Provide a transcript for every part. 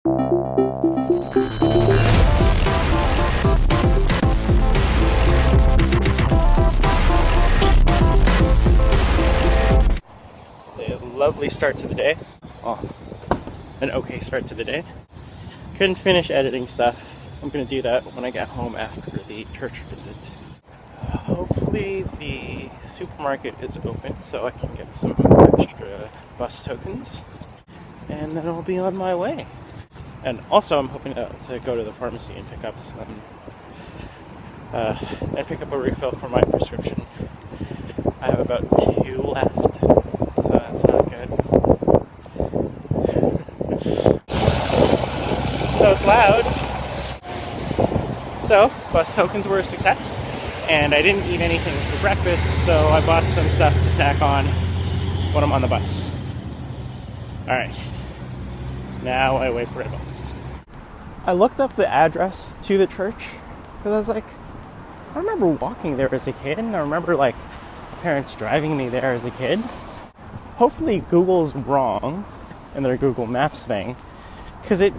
A lovely start to the day. Oh, an okay start to the day. Couldn't finish editing stuff. I'm gonna do that when I get home after the church visit. Hopefully the supermarket is open so I can get some extra bus tokens, and then I'll be on my way. And also I'm hoping to go to the pharmacy and pick up a refill for my prescription. I have about 2 left, so that's not good. So it's loud. So, bus tokens were a success, and I didn't eat anything for breakfast, so I bought some stuff to snack on when I'm on the bus. Alright, now I wait for a bus. I looked up the address to the church, because I was like, I remember walking there as a kid, and I remember like parents driving me there as a kid. Hopefully Google's wrong in their Google Maps thing, because it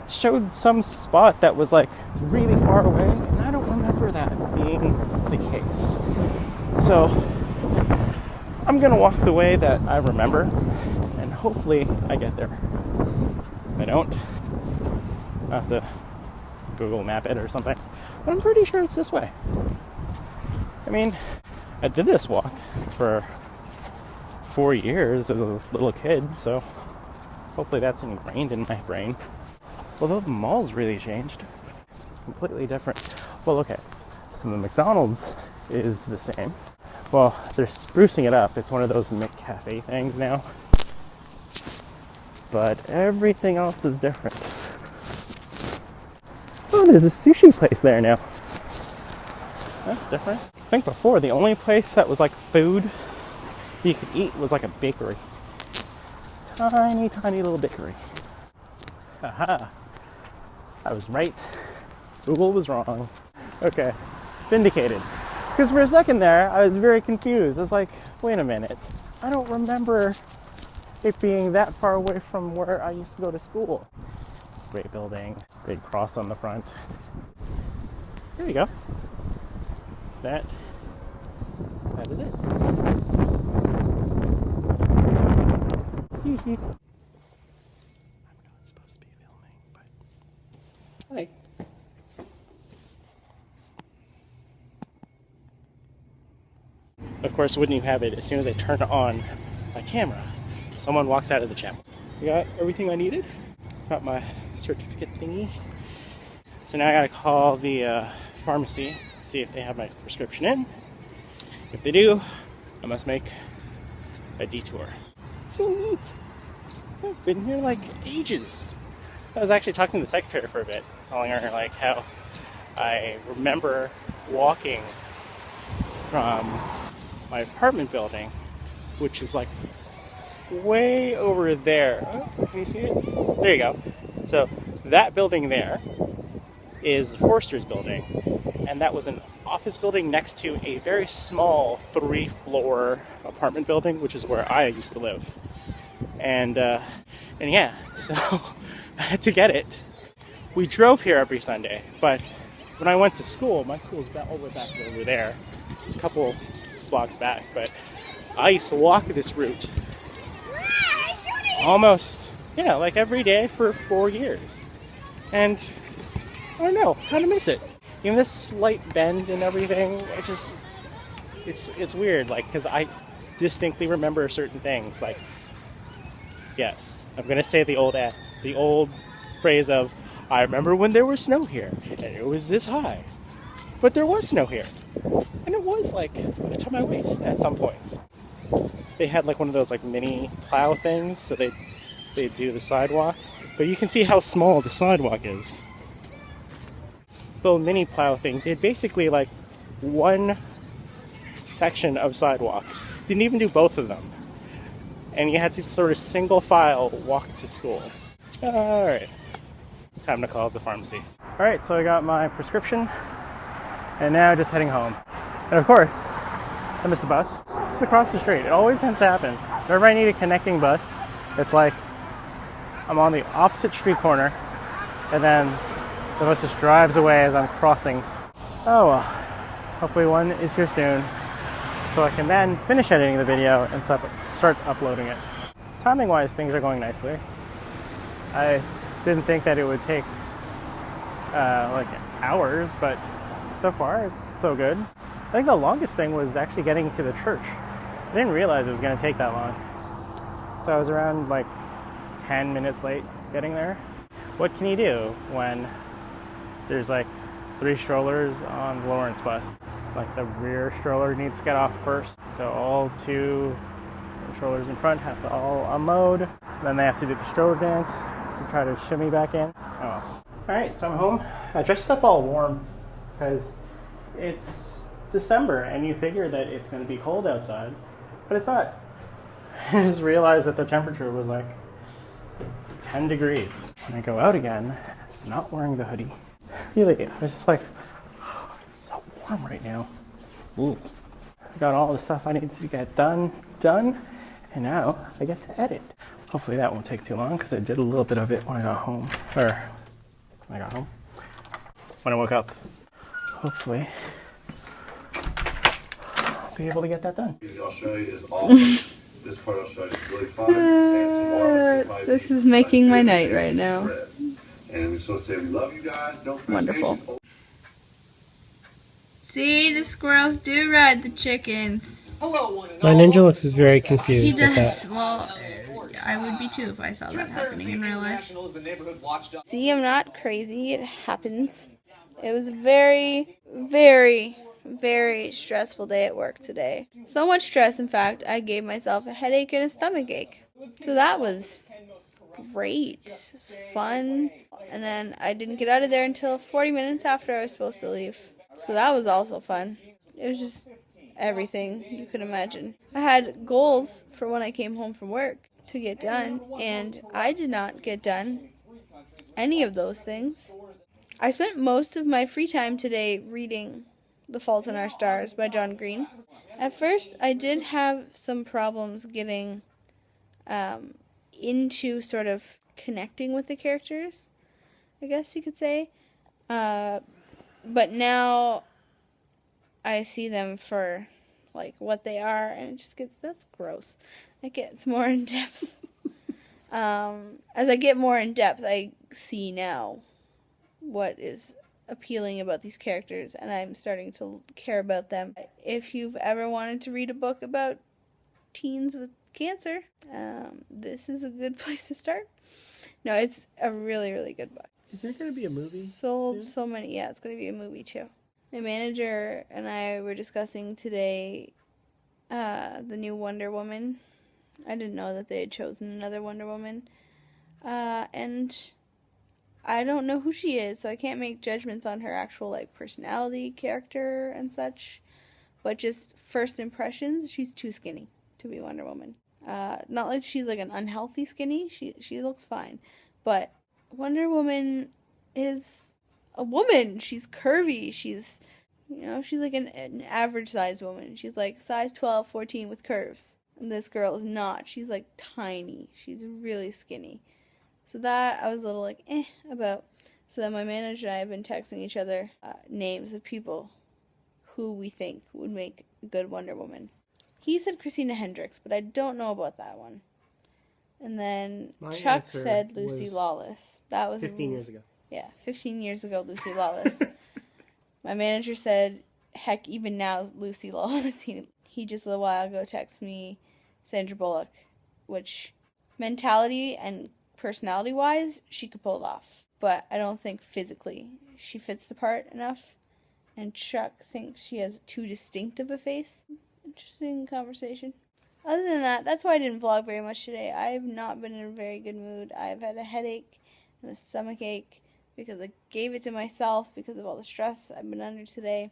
showed some spot that was like really far away, and I don't remember that being the case. So I'm gonna walk the way that I remember, and hopefully I get there. If I don't, I have to Google map it or something, but I'm pretty sure it's this way. I mean, I did this walk for 4 years as a little kid, so hopefully that's ingrained in my brain. Although the mall's really changed. Completely different. Well, okay, so the McDonald's is the same. Well, they're sprucing it up. It's one of those McCafe things now. But everything else is different. Oh, there's a sushi place there now. That's different. I think before, the only place that was like food you could eat was like a bakery. Tiny, tiny little bakery. Aha. I was right. Google was wrong. Okay, vindicated. Because for a second there, I was very confused. I was like, wait a minute. I don't remember it being that far away from where I used to go to school. Great building, big cross on the front. There you go. That is it. I'm not supposed to be filming, but hi. Of course, wouldn't you have it, as soon as I turn on my camera, someone walks out of the chapel. I got everything I needed. Got my certificate thingy. So now I gotta call the pharmacy, see if they have my prescription in. If they do, I must make a detour. It's so neat. I've been here like ages. I was actually talking to the secretary for a bit, telling her like how I remember walking from my apartment building, which is like way over there. Oh, can you see it? There you go. So that building there is the Forster's building, and that was an office building next to a very small 3-floor apartment building, which is where I used to live. And yeah, so I had to get it. We drove here every Sunday, but when I went to school, my school was all the way back over there. It's a couple blocks back, but I used to walk this route almost, like every day for 4 years. And I don't know, kind of miss it. Even this slight bend and everything, it's weird, like, because I distinctly remember certain things, like, yes, I'm gonna say the old phrase of, I remember when there was snow here, and it was this high. But there was snow here. And it was like to my waist at some points. They had like one of those like mini plow things, so they do the sidewalk. But you can see how small the sidewalk is. The little mini plow thing did basically like one section of sidewalk. Didn't even do both of them. And you had to sort of single file walk to school. Alright. Time to call up the pharmacy. Alright, so I got my prescription. And now just heading home. And of course, I missed the bus. Just across the street. It always tends to happen. Whenever I need a connecting bus, it's like I'm on the opposite street corner, and then the bus just drives away as I'm crossing. Oh well, hopefully one is here soon, so I can then finish editing the video and start uploading it. Timing-wise, things are going nicely. I didn't think that it would take like hours, but so far it's so good. I think the longest thing was actually getting to the church. I didn't realize it was going to take that long. So I was around like 10 minutes late getting there. What can you do when there's like 3 strollers on the Lawrence bus? Like the rear stroller needs to get off first, so all 2 strollers in front have to all unload. Then they have to do the stroller dance to try to shimmy back in. Oh well. Alright, so I'm home. I dressed up all warm because it's December and you figure that it's going to be cold outside, but it's not. I just realized that the temperature was like 10 degrees. When I go out again, not wearing the hoodie, really, I was just like, oh, it's so warm right now. Ooh. I got all the stuff I need to get done, and now I get to edit. Hopefully that won't take too long because I did a little bit of it when I got home. When I woke up. Hopefully I'll be able to get that done. I'll show you is awesome. This part I'll show you is really fun. And tomorrow this is making my night right now. And we just want to say we love you guys. Don't forget. Wonderful. See, the squirrels do ride the chickens. My ninja looks is very confused He at does. that. Well, I would be too if I saw that happening in real life. See, I'm not crazy. It happens. It was a very, very, very stressful day at work today. So much stress, in fact, I gave myself a headache and a stomach ache. So that was great. It was fun. And then I didn't get out of there until 40 minutes after I was supposed to leave. So that was also fun. It was just everything you could imagine. I had goals for when I came home from work to get done, and I did not get done any of those things. I spent most of my free time today reading The Fault in Our Stars by John Green. At first, I did have some problems getting into sort of connecting with the characters, I guess you could say. But now I see them for like what they are, and it just gets, that's gross. It gets more in depth. As I get more in depth, I see now what is appealing about these characters, and I'm starting to care about them. If you've ever wanted to read a book about teens with cancer, this is a good place to start. No, it's a really, really good book. Is there going to be a movie? Sold so many. Yeah, it's going to be a movie too. My manager and I were discussing today the new Wonder Woman. I didn't know that they had chosen another Wonder Woman. And I don't know who she is, so I can't make judgments on her actual like personality, character, and such. But just first impressions, she's too skinny to be Wonder Woman. Not like she's like an unhealthy skinny. She looks fine. But Wonder Woman is a woman. She's curvy. She's, she's like an average size woman. She's like size 12, 14 with curves. And this girl is not. She's like tiny. She's really skinny. So that I was a little like about. So then my manager and I have been texting each other names of people who we think would make a good Wonder Woman. He said Christina Hendricks, but I don't know about that one. And then Chuck said Lucy Lawless. That was 15 years ago. Yeah, 15 years ago, Lucy Lawless. My manager said, heck, even now, Lucy Lawless. He just a little while ago texted me Sandra Bullock, which mentality and personality-wise, she could pull it off. But I don't think physically she fits the part enough. And Chuck thinks she has too distinctive a face. Interesting conversation. Other than that, that's why I didn't vlog very much today. I have not been in a very good mood. I've had a headache and a stomach ache because I gave it to myself because of all the stress I've been under today.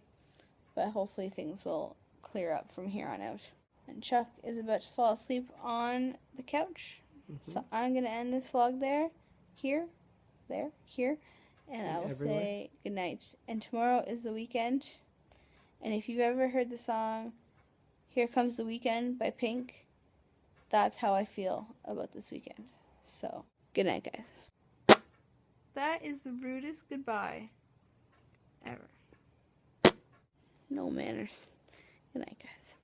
But hopefully things will clear up from here on out. And Chuck is about to fall asleep on the couch. Mm-hmm. So I'm going to end this vlog there, here, and I will say good night. And tomorrow is the weekend. And if you've ever heard the song Here Comes the Weekend by Pink, that's how I feel about this weekend. So Good night, guys. That is the rudest goodbye ever. No manners. Good night, guys.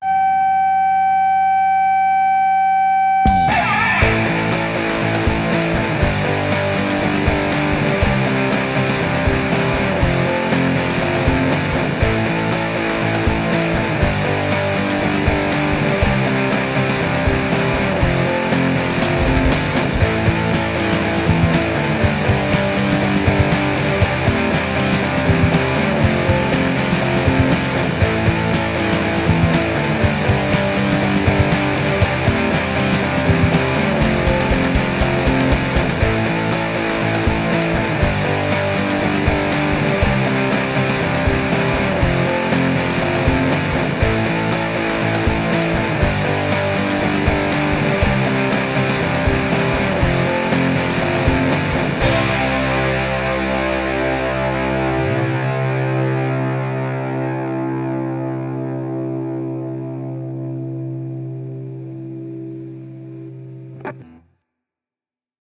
Bye.